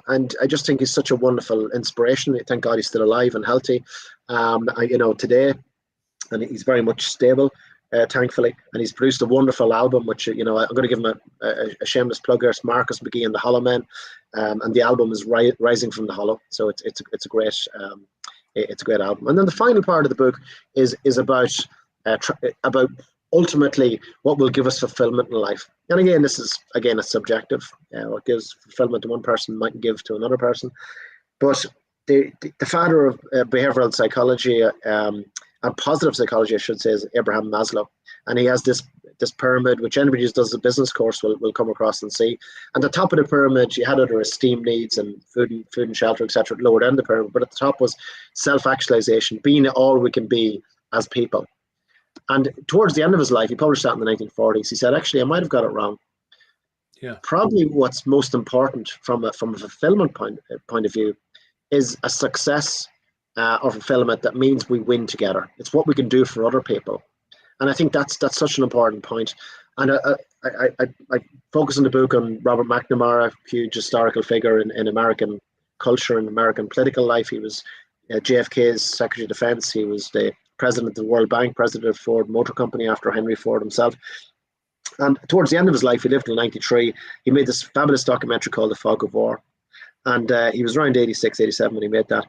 I just think he's such a wonderful inspiration. Thank God he's still alive and healthy, today, and he's very much stable, thankfully. And he's produced a wonderful album, which I'm going to give him a shameless plug. There's Marcus McGee and the Hollow Men, and the album is Rising from the Hollow. So it's a great it's a great album. And then the final part of the book is about ultimately what will give us fulfillment in life. And again, this is a subjective. What gives fulfillment to one person might give to another person. But the father of behavioral psychology and positive psychology, I should say, is Abraham Maslow, and he has this pyramid, which anybody who does a business course will come across and see. And the top of the pyramid, you had other esteem needs and food and shelter, etc. At the lower end of the pyramid, but at the top was self-actualization, being all we can be as people. And towards the end of his life, he published that in the 1940s. He said, actually, I might have got it wrong. Yeah. Probably what's most important from a fulfillment point of view is a success or fulfillment that means we win together. It's what we can do for other people. And I think that's such an important point. And I focus in the book on Robert McNamara, a huge historical figure in American culture and American political life. He was JFK's Secretary of Defense. He was the president of the World Bank, president of Ford Motor Company after Henry Ford himself. And towards the end of his life, he lived till 93. He made this fabulous documentary called The Fog of War. And he was around 86, 87 when he made that.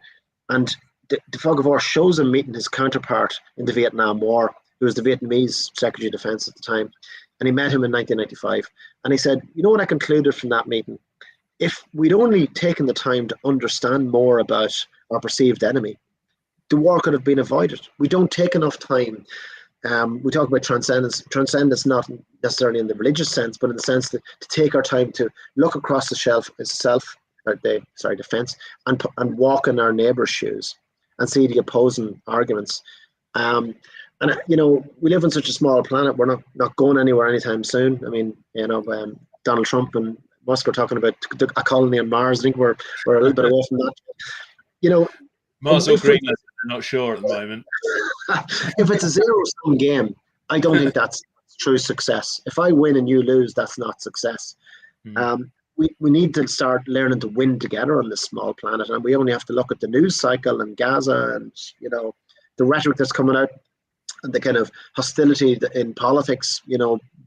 And the Fog of War shows him meeting his counterpart in the Vietnam War, who was the Vietnamese Secretary of Defense at the time. And he met him in 1995. And he said, you know what I concluded from that meeting? If we'd only taken the time to understand more about our perceived enemy, the war could have been avoided. We don't take enough time. We talk about transcendence. Transcendence not necessarily in the religious sense, but in the sense that to take our time to look across the fence, and walk in our neighbour's shoes and see the opposing arguments. And we live on such a small planet. We're not going anywhere anytime soon. I mean, Donald Trump and Musk are talking about a colony on Mars. I think we're a little bit away from that. Mars or Greenland, I'm not sure at the moment. If it's a zero-sum game, I don't think that's true success. If I win and you lose, that's not success. We need to start learning to win together on this small planet, and we only have to look at the news cycle and Gaza and the rhetoric that's coming out and the kind of hostility in politics,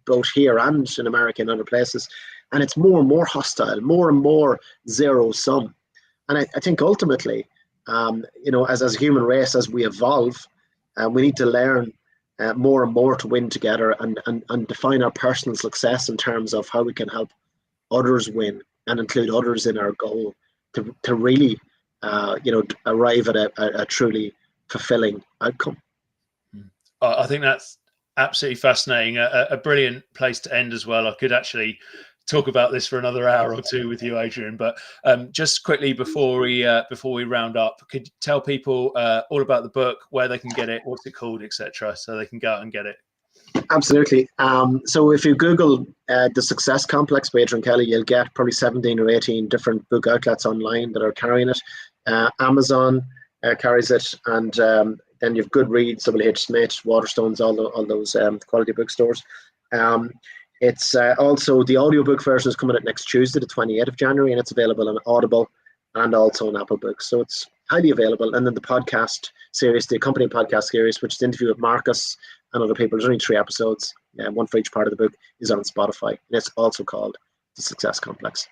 both here and in America and other places, and it's more and more hostile, more and more zero-sum. And I think ultimately, as a human race, as we evolve, we need to learn more and more to win together and define our personal success in terms of how we can help others win and include others in our goal to really, arrive at a truly fulfilling outcome. I think that's absolutely fascinating. A brilliant place to end as well. I could actually talk about this for another hour or two with you, Adrian. But just quickly before we round up, could you tell people all about the book, where they can get it, what's it called, etc., so they can go out and get it? Absolutely. So if you Google The Success Complex by Adrian Kelly, you'll get probably 17 or 18 different book outlets online that are carrying it. Amazon carries it, and then you've Goodreads, WH Smith, Waterstones, all those quality bookstores. It's also the audiobook version is coming out next Tuesday, the 28th of January, and it's available on Audible and also on Apple Books. So it's highly available. And then the podcast series, the accompanying podcast series, which is the interview with Marcus and other people, there's only 3 episodes, one for each part of the book, is on Spotify. And it's also called The Success Complex.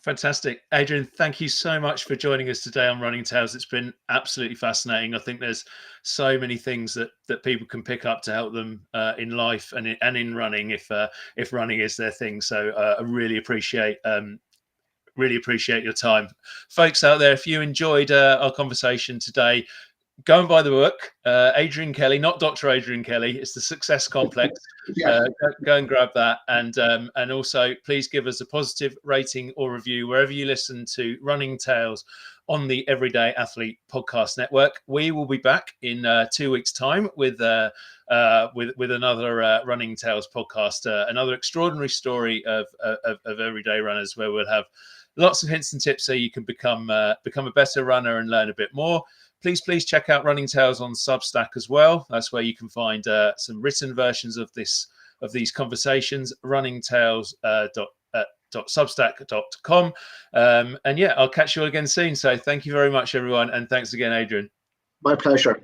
Fantastic. Adrian, thank you so much for joining us today on Running Tales. It's been absolutely fascinating. I think there's so many things that people can pick up to help them in life and in running if running is their thing. So I really appreciate your time. Folks out there, if you enjoyed our conversation today, go and buy the book, Adrian Kelly, not Dr. Adrian Kelly. It's The Success Complex. Go and grab that, and also please give us a positive rating or review wherever you listen to Running Tales on the Everyday Athlete Podcast Network. We will be back in 2 weeks' time with another Running Tales podcast, another extraordinary story of everyday runners, where we'll have lots of hints and tips so you can become a better runner and learn a bit more. Please check out Running Tales on Substack as well. That's where you can find some written versions of these conversations. runningtales.substack.com. And I'll catch you all again soon. So thank you very much, everyone, and thanks again, Adrian. My pleasure.